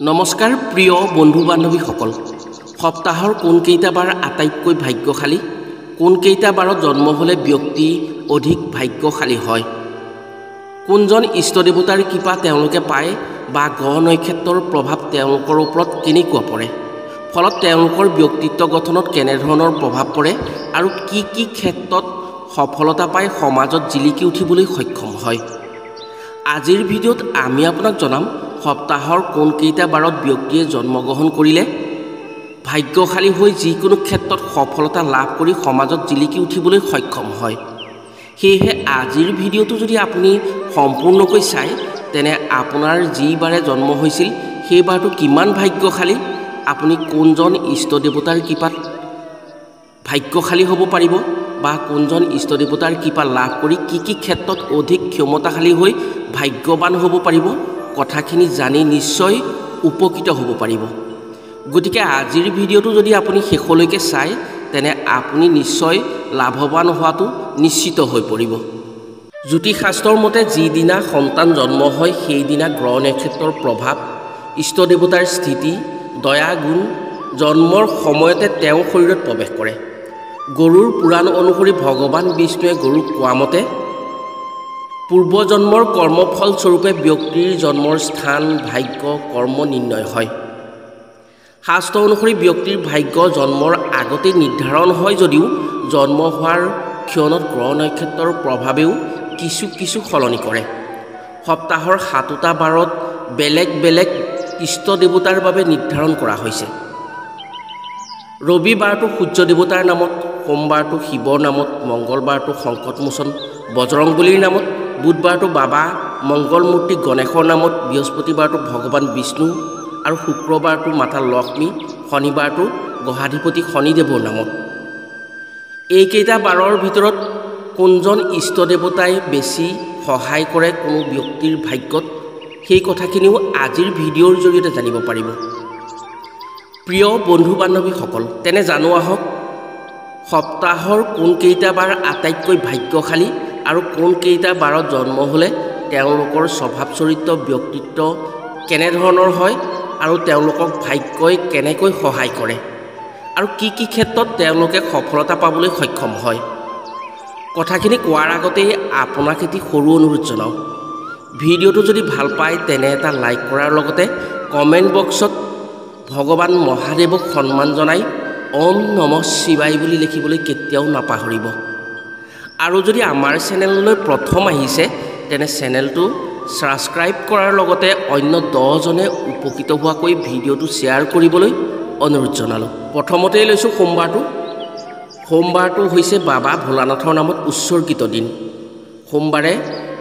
নমস্কাৰ প্ৰিয় বন্ধু বান্ধৱীসকল সপ্তাহৰ কোনকেইটা বাৰ আটাইতকৈ ভাগ্যশালী কোনকেইটা বাৰত জন্ম হ'লে ব্যক্তি অধিক ভাগ্যশালী হয় কোনজন ইষ্টদেৱতাৰ কৃপা তেওঁলোকে পায় বা গ্ৰহ নক্ষত্ৰৰ প্ৰভাৱ তেওঁলোকৰ ওপৰত কেনেকুৱা পৰে ফলত তেওঁলোকৰ ব্যক্তিত্ব গঠনত কেনেধৰণৰ প্ৰভাৱ পৰে আৰু কি কি ক্ষেত্ৰত সফলতা পায় সমাজত জিলিকি উঠিবলৈ সক্ষম হয় আজিৰ ভিডিঅ'ত আমি আপোনাক জনাম সপ্তাহৰ কোনকেইটা বাৰত ব্যক্তিয়ে জন্মগ্ৰহণ কৰিলে ভাগ্যশালী হৈ যিকোনো ক্ষেত্ৰত সফলতা লাভ কৰি সমাজত জিলিকি উঠিবলৈ সক্ষম হয় সেয়েহে আজিৰ ভিডিঅ'টো যদি আপুনি সম্পূৰ্ণকৈ চায় তেনে আপোনাৰ যি বাৰে জন্ম হৈছিল সেই বাৰটো কিমান ভাগ্যশালী আপুনি কোনজন ইষ্টদেৱতাৰ কৃপাত ভাগ্যশালী হ'ব পাৰিব বা কোনজন ইষ্টদেৱতাৰ কৃপা লাভ কৰি কি কি ক্ষেত্ৰত অধিক ক্ষমতাশালী হৈ ভাগ্যৱান হ'ব পাৰিব কথাখিনি জানি নিশ্চয় উপকৃত হ'ব পাৰিব গতিকে আজিৰ ভিডিঅ'টো যদি আপুনি শেষলৈকে চায় তেনে আপুনি নিশ্চয় লাভৱান হোৱাটো নিশ্চিত হৈ পৰিব জ্যোতিষশাস্ত্ৰৰ মতে যিদিনা সন্তান জন্ম হয় সেইদিনা গ্ৰহ নক্ষত্ৰৰ প্ৰভাৱ ইষ্টদেৱতাৰ স্থিতি দয়া গুণ জন্মৰ সময়তে তেওঁ শৰীৰত প্ৰৱেশ কৰে গৰুৰ পুৰাণ অনুসৰি ভগৱান বিষ্ণুৱে গৰুক কোৱা মতে পূৰ্বজন্মৰ কৰ্মফল স্বৰূপে ব্যক্তিৰ জন্মৰ স্থান ভাগ্য কৰ্ম নিৰ্ণয় হয় শাস্ত্ৰ অনুসৰি ব্যক্তিৰ ভাগ্য জন্মৰ আগতেই নিৰ্ধাৰণ হয় যদিও জন্ম হোৱাৰ ক্ষণত গ্ৰহ নক্ষত্ৰৰ প্ৰভাৱেও কিছু সলনি কৰে সপ্তাহৰ 7টা বাৰত বেলেগ বেলেগ ইষ্টদেৱতাৰ বাবে নিৰ্ধাৰণ কৰা হৈছে ৰবিবাৰটো সূৰ্য দেৱতাৰ নামত সোমবাৰটো শিৱৰ নামত মংগলবাৰটো সংকটমোচন বজৰংবলীৰ নামত বুধবাৰটো বাবা মংগলমূৰ্তি গণেশৰ নামত বৃহস্পতিবাৰটো ভগৱান বিষ্ণু আৰু শুক্ৰবাৰটো মাতা লক্ষ্মী শনিবাৰটো গ্ৰহাধিপতি শনিদেৱৰ নামত এইকেইটা বাৰৰ ভিতৰত কোনজন ইষ্টদেৱতাই বেছি সহায় কৰে কোনো ব্যক্তিৰ ভাগ্যত সেই কথাখিনিও আজিৰ ভিডিঅ'ৰ জৰিয়তে জানিব পাৰিব প্ৰিয় বন্ধু বান্ধৱীসকল তেনে জানো আহক সপ্তাহৰ কোনকেইটা বাৰ আটাইতকৈ ভাগ্যশালী আৰু কোনকেইটা বাৰত জন্ম হ'লে তেওঁলোকৰ স্বভাৱ চৰিত্ৰ ব্যক্তিত্ব কেনেধৰণৰ হয় আৰু তেওঁলোকক ভাগ্যই কেনেকৈ সহায় কৰে আৰু কি কি ক্ষেত্ৰত তেওঁলোকে সফলতা পাবলৈ সক্ষম হয় কথাখিনি কোৱাৰ আগতেই আপোনাক এটি সৰু অনুৰোধ জনাওঁ ভিডিঅ'টো যদি ভাল পায় তেনে এটা লাইক কৰাৰ লগতে কমেণ্ট বক্সত ভগৱান মহাদেৱক সন্মান জনাই ওম নমঃ শিৱায় বুলি লিখিবলৈ কেতিয়াও নাপাহৰিব আৰু যদি আমাৰ চেনেললৈ প্ৰথম আহিছে তেনে চেনেলটো ছাবস্ক্ৰাইব কৰাৰ লগতে অন্য 10জনে উপকৃত হোৱাকৈ ভিডিঅ'টো শ্বেয়াৰ কৰিবলৈ অনুৰোধ জনালোঁ প্ৰথমতেই লৈছোঁ সোমবাৰটো হৈছে বাবা ভোলানাথৰ নামত উৎসৰ্গিত দিন সোমবাৰে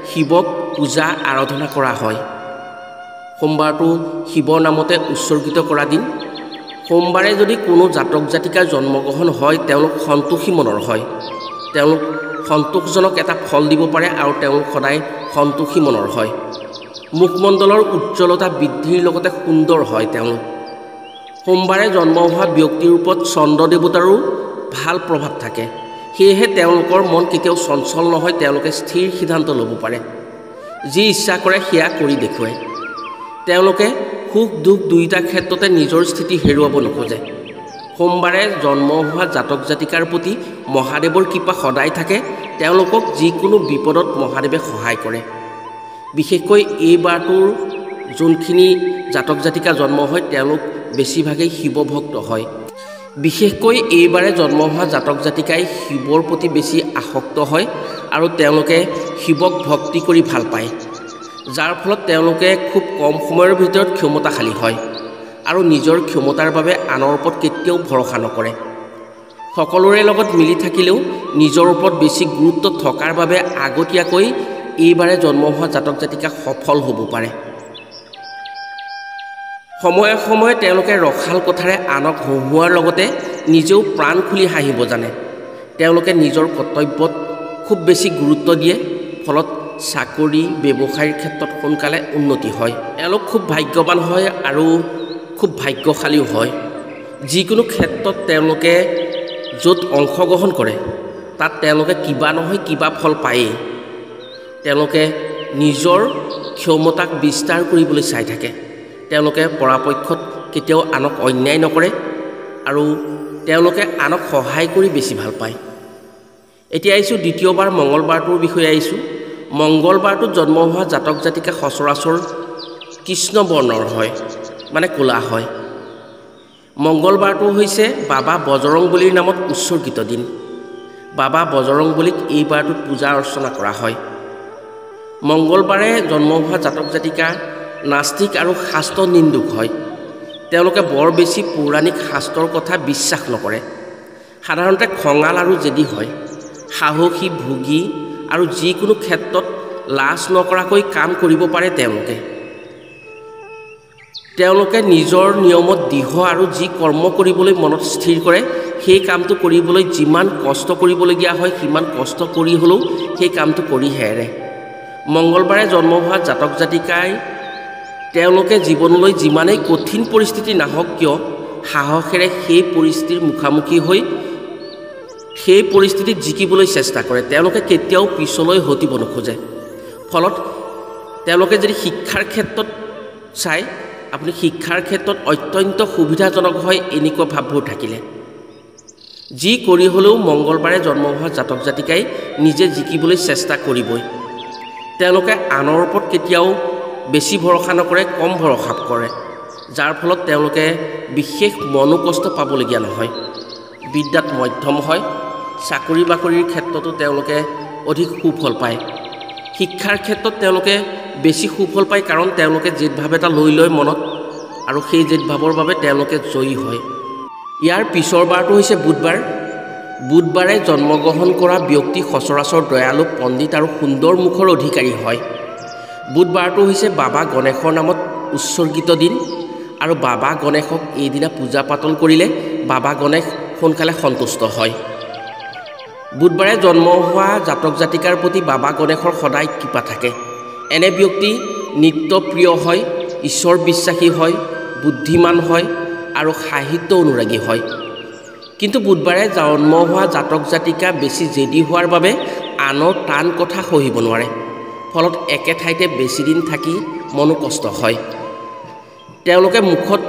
শিৱক পূজা আৰাধনা কৰা হয় সোমবাৰটো শিৱৰ নামতে উৎসৰ্গিত কৰা দিন সোমবাৰে যদি কোনো জাতক জাতিকাৰ জন্মগ্ৰহণ হয় তেওঁলোক সন্তোষী মনৰ হয় তেওঁলোক সন্তোষজনক এটা ফল দিব পাৰে আৰু তেওঁলোক সদায় সন্তোষী মনৰ হয় মুখমণ্ডলৰ উজ্জ্বলতা বৃদ্ধিৰ লগতে সুন্দৰ হয় তেওঁলোক সোমবাৰে জন্ম হোৱা ব্যক্তিৰ ওপৰত চন্দ্ৰ দেৱতাৰো ভাল প্ৰভাৱ থাকে সেয়েহে তেওঁলোকৰ মন কেতিয়াও চঞ্চল নহয় তেওঁলোকে স্থিৰ সিদ্ধান্ত ল'ব পাৰে যি ইচ্ছা কৰে সেয়া কৰি দেখুৱায় তেওঁলোকে সুখ দুখ দুয়োটা ক্ষেত্ৰতে নিজৰ স্থিতি হেৰুৱাব নোখোজে সোমবাৰে জন্ম হোৱা জাতক জাতিকাৰ প্ৰতি মহাদেৱৰ কৃপা সদায় থাকে তেওঁলোকক যিকোনো বিপদত মহাদেৱে সহায় কৰে বিশেষকৈ এই বাৰটোৰ যোনখিনি জাতক জাতিকা জন্ম হয় তেওঁলোক বেছিভাগেই শিৱ ভক্ত হয় বিশেষকৈ এইবাৰে জন্ম হোৱা জাতক জাতিকাই শিৱৰ প্ৰতি বেছি আসক্ত হয় আৰু তেওঁলোকে শিৱক ভক্তি কৰি ভাল পায় যাৰ ফলত তেওঁলোকে খুব কম সময়ৰ ভিতৰত ক্ষমতাশালী হয় আৰু নিজৰ ক্ষমতাৰ বাবে আনৰ ওপৰত কেতিয়াও ভৰসা নকৰে সকলোৰে লগত মিলি থাকিলেও নিজৰ ওপৰত বেছি গুৰুত্ব থকাৰ বাবে আগতীয়াকৈ এইবাৰে জন্ম হোৱা জাতক জাতিকা সফল হ'ব পাৰে সময়ে সময়ে তেওঁলোকে ৰসাল কথাৰে আনক হহুৱাৰ লগতে নিজেও প্ৰাণ খুলি হাঁহিব জানে তেওঁলোকে নিজৰ কৰ্তব্যত খুব বেছি গুৰুত্ব দিয়ে ফলত চাকৰি ব্যৱসায়ৰ ক্ষেত্ৰত সোনকালে উন্নতি হয় এওঁলোক খুব ভাগ্যৱান হয় আৰু খুব ভাগ্যশালীও হয় যিকোনো ক্ষেত্ৰত তেওঁলোকে য'ত অংশগ্ৰহণ কৰে তাত তেওঁলোকে কিবা নহয় কিবা ফল পায়েই তেওঁলোকে নিজৰ ক্ষমতাক বিস্তাৰ কৰিবলৈ চাই থাকে তেওঁলোকে পৰাপক্ষত কেতিয়াও আনক অন্যায় নকৰে আৰু তেওঁলোকে আনক সহায় কৰি বেছি ভাল পায়। এতিয়া আহিছোঁ দ্বিতীয়বাৰ মংগলবাৰটোৰ বিষয়ে আহিছোঁ। মংগলবাৰটোত জন্ম হোৱা জাতক জাতিকা সচৰাচৰ কৃষ্ণ বৰ্ণৰ হয়, মানে ক'লা হয়। মংগলবাৰটো হৈছে বাবা বজৰংবলীৰ নামত উৎসৰ্গিত দিন। বাবা বজৰংবলীক এই বাৰটোত পূজা অৰ্চনা কৰা হয়। মংগলবাৰে জন্ম হোৱা জাতক জাতিকা নাস্তিক আৰু শাস্ত্ৰ নিন্দুক হয়। তেওঁলোকে বৰ বেছি পৌৰাণিক শাস্ত্ৰৰ কথা বিশ্বাস নকৰে। সাধাৰণতে খঙাল আৰু জেদী হয়। সাহসী, ভোগী আৰু যিকোনো ক্ষেত্ৰত লাজ নকৰাকৈ কাম কৰিব পাৰে। তেওঁলোকে নিজৰ নিয়মত দৃঢ় আৰু যি কৰ্ম কৰিবলৈ মনত স্থিৰ কৰে সেই কামটো কৰিবলৈ যিমান কষ্ট কৰিবলগীয়া হয় সিমান কষ্ট কৰি হ'লেও সেই কামটো কৰিহে এৰে। মংগলবাৰে জন্ম হোৱা জাতক জাতিকাই তেওঁলোকে জীৱনলৈ যিমানেই কঠিন পৰিস্থিতি নাহক কিয় সাহসেৰে সেই পৰিস্থিতিৰ মুখামুখি হৈ সেই পৰিস্থিতিত জিকিবলৈ চেষ্টা কৰে। তেওঁলোকে কেতিয়াও পিছলৈ হটিব নোখোজে। ফলত তেওঁলোকে যদি শিক্ষাৰ ক্ষেত্ৰত চাই, আপুনি শিক্ষাৰ ক্ষেত্ৰত অত্যন্ত সুবিধাজনক হয় এনেকুৱা ভাৱবোৰ থাকিলে। যি কৰি হ'লেও মংগলবাৰে জন্ম হোৱা জাতক জাতিকাই নিজে জিকিবলৈ চেষ্টা কৰিবই। তেওঁলোকে আনৰ ওপৰত কেতিয়াও বেছি ভৰসা নকৰে, কম ভৰসা কৰে, যাৰ ফলত তেওঁলোকে বিশেষ মনোকষ্ট পাবলগীয়া নহয়। বিদ্যাত মধ্যম হয়। চাকৰি বাকৰিৰ ক্ষেত্ৰতো তেওঁলোকে অধিক সুফল পায়। শিক্ষাৰ ক্ষেত্ৰত তেওঁলোকে বেছি সুফল পায়, কাৰণ তেওঁলোকে জেদভাৱ এটা লৈ লয় মনত, আৰু সেই জেদভাৱৰ বাবে তেওঁলোকে জয়ী হয়। ইয়াৰ পিছৰ বাৰটো হৈছে বুধবাৰ। বুধবাৰে জন্মগ্ৰহণ কৰা ব্যক্তি সচৰাচৰ দয়ালু, পণ্ডিত আৰু সুন্দৰ মুখৰ অধিকাৰী হয়। বুধবাৰটো হৈছে বাবা গণেশৰ নামত উৎসৰ্গিত দিন, আৰু বাবা গণেশক এইদিনা পূজা পাতল কৰিলে বাবা গণেশ সোনকালে সন্তুষ্ট হয়। বুধবাৰে জন্ম হোৱা জাতক জাতিকাৰ প্ৰতি বাবা গণেশৰ সদায় কৃপা থাকে। এনে ব্যক্তি নিত্যপ্ৰিয় হয়, ঈশ্বৰ বিশ্বাসী হয়, বুদ্ধিমান হয় আৰু সাহিত্য অনুৰাগী হয়। কিন্তু বুধবাৰে জন্ম হোৱা জাতক জাতিকা বেছি জেদী হোৱাৰ বাবে আনৰ টান কথা সহিব নোৱাৰে। ফলত একে ঠাইতে বেছিদিন থাকি মনোকষ্ট হয়। তেওঁলোকে মুখত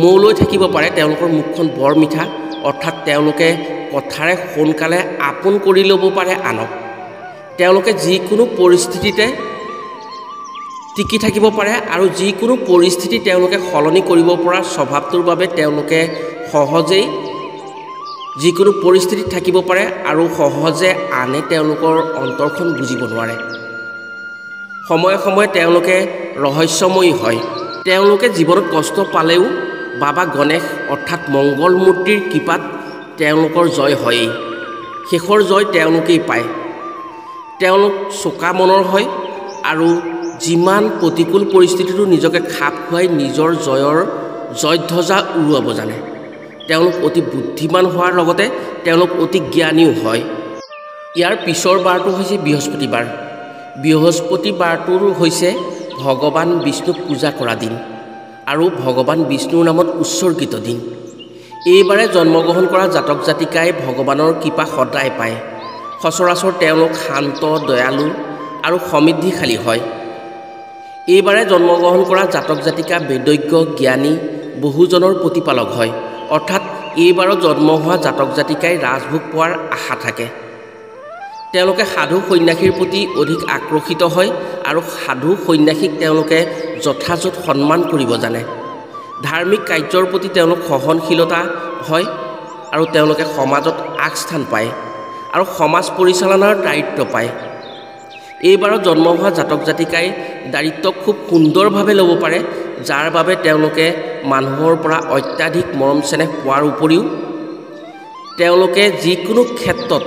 মৌ লৈ থাকিব পাৰে। তেওঁলোকৰ মুখখন বৰ মিঠা, অৰ্থাৎ তেওঁলোকে কথাৰে সোনকালে আপোন কৰি ল'ব পাৰে আনক। তেওঁলোকে যিকোনো পৰিস্থিতিতে টিকি থাকিব পাৰে আৰু যিকোনো পৰিস্থিতি তেওঁলোকে সলনি কৰিব পৰা স্বভাৱটোৰ বাবে তেওঁলোকে সহজেই যিকোনো পৰিস্থিতিত থাকিব পাৰে আৰু সহজে আনে তেওঁলোকৰ অন্তৰখন বুজিব নোৱাৰে। সময়ে সময়ে তেওঁলোকে ৰহস্যময়ী হয়। তেওঁলোকে জীৱনত কষ্ট পালেও বাবা গণেশ অৰ্থাৎ মংগল মূৰ্তিৰ কৃপাত তেওঁলোকৰ জয় হয়েই। শেষৰ জয় তেওঁলোকেই পায়। তেওঁলোক চোকা মনৰ হয় আৰু যিমান প্ৰতিকূল পৰিস্থিতিতো নিজকে খাপ খুৱাই নিজৰ জয়ধ্বজা উৰুৱাব জানে। তেওঁলোক অতি বুদ্ধিমান হোৱাৰ লগতে তেওঁলোক অতি জ্ঞানীও হয়। ইয়াৰ পিছৰ বাৰটো হৈছে বৃহস্পতিবাৰ। বৃহস্পতিবাৰটোৰ হৈছে ভগৱান বিষ্ণুক পূজা কৰা দিন আৰু ভগৱান বিষ্ণুৰ নামত উৎসৰ্গিত দিন। এইবাৰে জন্মগ্ৰহণ কৰা জাতক জাতিকাই ভগৱানৰ কৃপা সদায় পায়। সচৰাচৰ তেওঁলোক শান্ত, দয়ালু আৰু সমৃদ্ধিশালী হয়। এইবাৰে জন্মগ্ৰহণ কৰা জাতক জাতিকা বেদজ্ঞ, জ্ঞানী, বহুজনৰ প্ৰতিপালক হয়। অৰ্থাৎ এইবাৰত জন্ম হোৱা জাতক জাতিকাই ৰাজভোগ পোৱাৰ আশা থাকে। তেওঁলোকে সাধু সন্ন্যাসীৰ প্ৰতি অধিক আকৰ্ষিত হয় আৰু সাধু সন্ন্যাসীক তেওঁলোকে যথাযথ সন্মান কৰিব জানে। ধাৰ্মিক কাৰ্যৰ প্ৰতি তেওঁলোক সহনশীলতা হয় আৰু তেওঁলোকে সমাজত আগস্থান পায় আৰু সমাজ পৰিচালনাৰ দায়িত্ব পায়। এইবাৰত জন্ম হোৱা জাতক জাতিকাই দায়িত্ব খুব সুন্দৰভাৱে ল'ব পাৰে, যাৰ বাবে তেওঁলোকে মানুহৰ পৰা অত্যাধিক মৰম চেনেহ পোৱাৰ উপৰিও তেওঁলোকে যিকোনো ক্ষেত্ৰত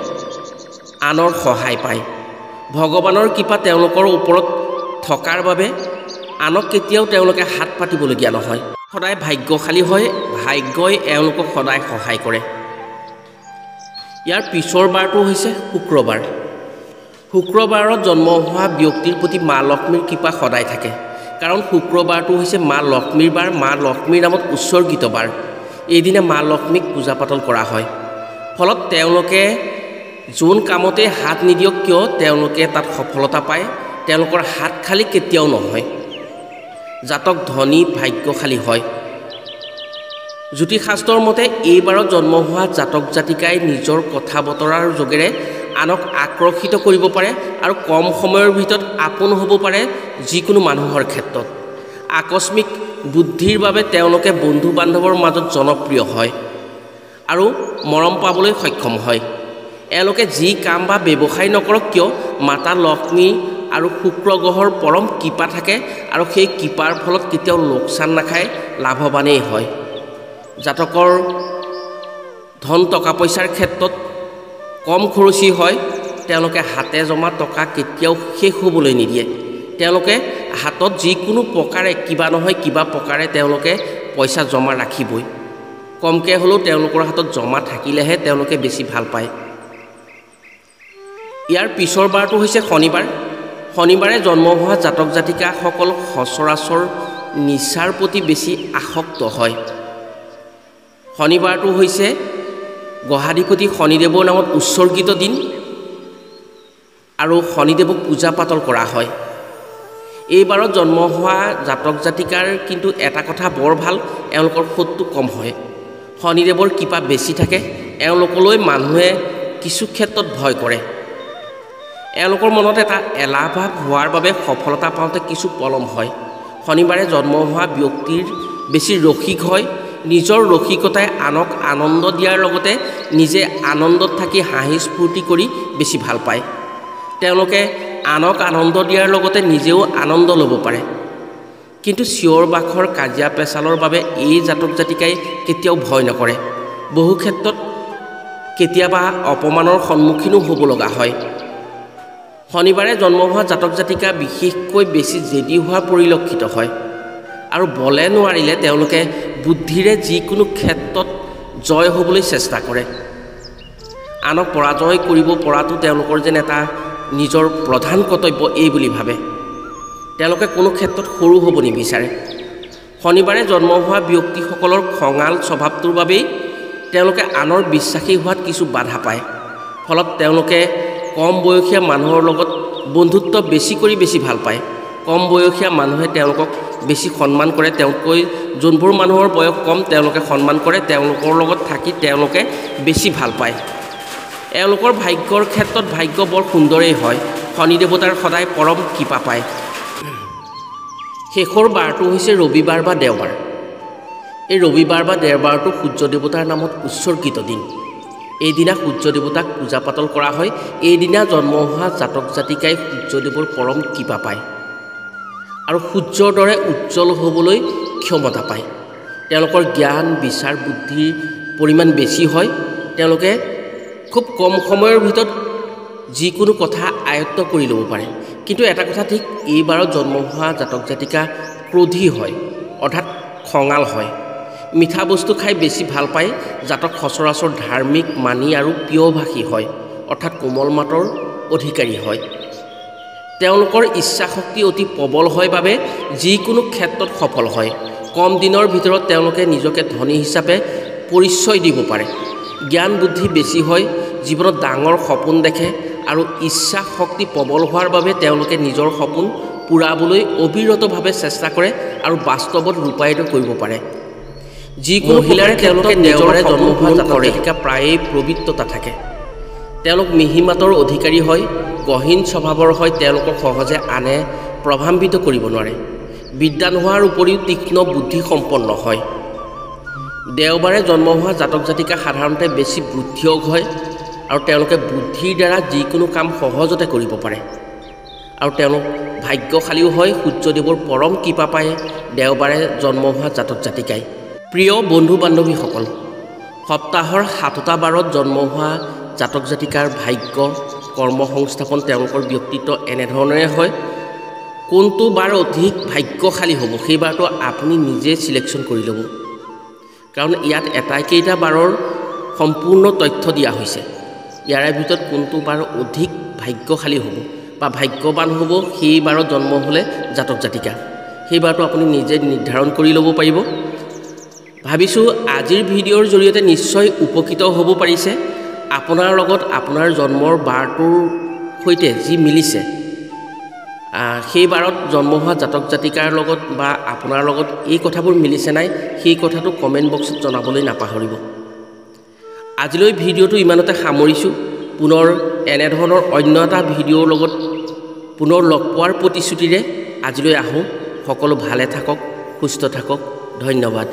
আনৰ সহায় পায়। ভগৱানৰ কৃপা তেওঁলোকৰ ওপৰত থকাৰ বাবে আনক কেতিয়াও তেওঁলোকে হাত পাতিবলগীয়া নহয়। সদায় ভাগ্যশালী হয়। ভাগ্যই এওঁলোকক সদায় সহায় কৰে। ইয়াৰ পিছৰ বাৰটো হৈছে শুক্ৰবাৰ। শুক্ৰবাৰত জন্ম হোৱা ব্যক্তিৰ প্ৰতি মা লক্ষ্মীৰ কৃপা সদায় থাকে, কাৰণ শুক্ৰবাৰটো হৈছে মা লক্ষ্মীৰ বাৰ, মা লক্ষ্মীৰ নামত উৎসৰ্গিত বাৰ। এইদিনা মা লক্ষ্মীক পূজা পাতল কৰা হয়। ফলত তেওঁলোকে যোন কামতে হাত নিদিয়ক কিয় তেওঁলোকে তাত সফলতা পায়। তেওঁলোকৰ হাত খালি কেতিয়াও নহয়। জাতক ধনী ভাগ্যশালী হয়। জ্যোতিষশাস্ত্ৰৰ মতে এই বাৰত জন্ম হোৱা জাতক জাতিকাই নিজৰ কথা বতৰাৰ যোগেৰে আনক আকৰ্ষিত কৰিব পাৰে আৰু কম সময়ৰ ভিতৰত আপোন হ'ব পাৰে যিকোনো মানুহৰ ক্ষেত্ৰত। আকস্মিক বুদ্ধিৰ বাবে তেওঁলোকে বন্ধু বান্ধৱৰ মাজত জনপ্ৰিয় হয় আৰু মৰম পাবলৈ সক্ষম হয়। এওঁলোকে যি কাম বা ব্যৱসায় নকৰক কিয় মাতা লক্ষ্মী আৰু শুক্ৰ গ্ৰহৰ পৰম কৃপা থাকে আৰু সেই কৃপাৰ ফলত কেতিয়াও লোকচান নাখায়, লাভৱানেই হয়। জাতকৰ ধন টকা পইচাৰ ক্ষেত্ৰত কম খৰচী হয়। তেওঁলোকে হাতে জমা টকা কেতিয়াও শেষ হ'বলৈ নিদিয়ে। তেওঁলোকে হাতত যিকোনো প্ৰকাৰে কিবা নহয় কিবা প্ৰকাৰে তেওঁলোকে পইচা জমা ৰাখিবই। কমকৈ হ'লেও তেওঁলোকৰ হাতত জমা থাকিলেহে তেওঁলোকে বেছি ভাল পায়। ইয়াৰ পিছৰ বাৰটো হৈছে শনিবাৰ। শনিবাৰে জন্ম হোৱা জাতক জাতিকাসকল সচৰাচৰ নিচাৰ প্ৰতি বেছি আসক্ত হয়। শনিবাৰটো হৈছে গ্ৰহাধিপতি শনিদেৱৰ নামত উৎসৰ্গিত দিন আৰু শনিদেৱক পূজা পাতল কৰা হয়। এইবাৰত জন্ম হোৱা জাতক জাতিকাৰ কিন্তু এটা কথা বৰ ভাল, এওঁলোকৰ শত্ৰু কম হয়। শনিদেৱৰ কৃপা বেছি থাকে। এওঁলোকলৈ মানুহে কিছু ক্ষেত্ৰত ভয় কৰে। এওঁলোকৰ মনত এটা এলাহ ভাৱ হোৱাৰ বাবে সফলতা পাওঁতে কিছু পলম হয়। শনিবাৰে জন্ম হোৱা ব্যক্তিৰ বেছি ৰসিক হয়। নিজৰ ৰসিকতাই আনক আনন্দ দিয়াৰ লগতে নিজে আনন্দত থাকি হাঁহি স্ফূৰ্তি কৰি বেছি ভাল পায়। তেওঁলোকে আনক আনন্দ দিয়াৰ লগতে নিজেও আনন্দ ল'ব পাৰে। কিন্তু চিঞৰ বাখৰ কাজিয়া পেচালৰ বাবে এই জাতক জাতিকাই কেতিয়াও ভয় নকৰে। বহু ক্ষেত্ৰত কেতিয়াবা অপমানৰ সন্মুখীনো হ'ব লগা হয়। শনিবাৰে জন্ম হোৱা জাতক জাতিকা বিশেষকৈ বেছি জেদী হোৱা পৰিলক্ষিত হয় আৰু বলে নোৱাৰিলে তেওঁলোকে বুদ্ধিৰে যিকোনো ক্ষেত্ৰত জয় হ'বলৈ চেষ্টা কৰে। আনক পৰাজয় কৰিব পৰাটো তেওঁলোকৰ যেন এটা নিজৰ প্ৰধান কৰ্তব্য এই বুলি ভাবে। তেওঁলোকে কোনো ক্ষেত্ৰত সৰু হ'ব নিবিচাৰে। শনিবাৰে জন্ম হোৱা ব্যক্তিসকলৰ খঙাল স্বভাৱটোৰ বাবেই তেওঁলোকে আনৰ বিশ্বাসী হোৱাত কিছু বাধা পায়। ফলত তেওঁলোকে কম বয়সীয়া মানুহৰ লগত বন্ধুত্ব বেছি কৰি বেছি ভাল পায়। কম বয়সীয়া মানুহে তেওঁলোকক বেছি সন্মান কৰে। তেওঁতকৈ যোনবোৰ মানুহৰ বয়স কম তেওঁলোকে সন্মান কৰে। তেওঁলোকৰ লগত থাকি তেওঁলোকে বেছি ভাল পায়। এওঁলোকৰ ভাগ্যৰ ক্ষেত্ৰত ভাগ্য বৰ সুন্দৰেই হয়। শনি দেৱতাৰ সদায় পৰম কৃপা পায়। শেষৰ বাৰটো হৈছে ৰবিবাৰ বা দেওবাৰ। এই ৰবিবাৰ বা দেওবাৰটো সূৰ্য দেৱতাৰ নামত উৎসৰ্গিত দিন। এইদিনা সূৰ্য দেৱতাক পূজা পাতল কৰা হয়। এইদিনা জন্ম হোৱা জাতক জাতিকাই সূৰ্যদেৱৰ পৰম কৃপা পায় আৰু সূৰ্যৰ দৰে উজ্জ্বল হ'বলৈ ক্ষমতা পায়। তেওঁলোকৰ জ্ঞান বিচাৰ বুদ্ধিৰ পৰিমাণ বেছি হয়। তেওঁলোকে খুব কম সময়ৰ ভিতৰত যিকোনো কথা আয়ত্ত কৰি ল'ব পাৰে। কিন্তু এটা কথা ঠিক, এই বাৰত জন্ম হোৱা জাতক জাতিকা ক্ৰোধী হয়, অৰ্থাৎ খঙাল হয়। মিঠা বস্তু খাই বেছি ভাল পায়। জাতক সচৰাচৰ ধাৰ্মিক মানি আৰু প্ৰিয়ভাষী হয়, অৰ্থাৎ কোমল মাতৰ অধিকাৰী হয়। তেওঁলোকৰ ইচ্ছা শক্তি অতি প্ৰবল হয় বাবে যিকোনো ক্ষেত্ৰত সফল হয়। কম দিনৰ ভিতৰত তেওঁলোকে নিজকে ধনী হিচাপে পৰিচয় দিব পাৰে। জ্ঞান বুদ্ধি বেছি হয়। জীৱনত ডাঙৰ সপোন দেখে আৰু ইচ্ছা শক্তি প্ৰবল হোৱাৰ বাবে তেওঁলোকে নিজৰ সপোন পূৰাবলৈ অবিৰতভাৱে চেষ্টা কৰে আৰু বাস্তৱত ৰূপায়িত কৰিব পাৰে। যিকোনো মহিলাৰে তেওঁলোকে দেওবাৰে জন্ম হোৱা জাতক জাতিকা প্ৰায়েই পবিত্ৰতা থাকে। তেওঁলোক মিহি মাতৰ অধিকাৰী হয়, গহীন স্বভাৱৰ হয়। তেওঁলোকক সহজে আনে প্ৰভাৱান্বিত কৰিব নোৱাৰে। বিদ্বান হোৱাৰ উপৰিও তীক্ষ্ণ বুদ্ধি সম্পন্ন হয়। দেওবাৰে জন্ম হোৱা জাতক জাতিকা সাধাৰণতে বেছি বুদ্ধিয়ক হয় আৰু তেওঁলোকে বুদ্ধিৰ দ্বাৰা যিকোনো কাম সহজতে কৰিব পাৰে আৰু তেওঁলোক ভাগ্যশালীও হয়। সূৰ্যদেৱৰ পৰম কৃপা পায় দেওবাৰে জন্ম হোৱা জাতক জাতিকাই। প্ৰিয় বন্ধু বান্ধৱীসকল, সপ্তাহৰ 7টা বাৰত জন্ম হোৱা জাতক জাতিকাৰ ভাগ্য কৰ্ম সংস্থাপন তেওঁলোকৰ ব্যক্তিত্ব এনেধৰণেৰে হয়। কোনটো বাৰ অধিক ভাগ্যশালী হ'ব সেই বাৰটো আপুনি নিজে চিলেকশ্যন কৰি ল'ব, কাৰণ ইয়াত এটাইকেইটা বাৰৰ সম্পূৰ্ণ তথ্য দিয়া হৈছে। ইয়াৰে ভিতৰত কোনটো বাৰ অধিক ভাগ্যশালী হ'ব বা ভাগ্যৱান হ'ব সেই বাৰত জন্ম হ'লে জাতক জাতিকা, সেই বাৰটো আপুনি নিজে নিৰ্ধাৰণ কৰি ল'ব পাৰিব। ভাবিছোঁ আজিৰ ভিডিঅ'ৰ জৰিয়তে নিশ্চয় উপকৃত হ'ব পাৰিছে। আপোনাৰ লগত আপোনাৰ জন্মৰ বাৰটোৰ সৈতে যি মিলিছে সেই বাৰত জন্ম হোৱা জাতক জাতিকাৰ লগত বা আপোনাৰ লগত এই কথাবোৰ মিলিছে নাই সেই কথাটো কমেণ্ট বক্সত জনাবলৈ নাপাহৰিব। আজিলৈ ভিডিঅ'টো ইমানতে সামৰিছোঁ। পুনৰ এনেধৰণৰ অন্য এটা ভিডিঅ'ৰ লগত পুনৰ লগ পোৱাৰ প্ৰতিশ্ৰুতিৰে আজিলৈ আহোঁ। সকলো ভালে থাকক, সুস্থ থাকক। ধন্যবাদ।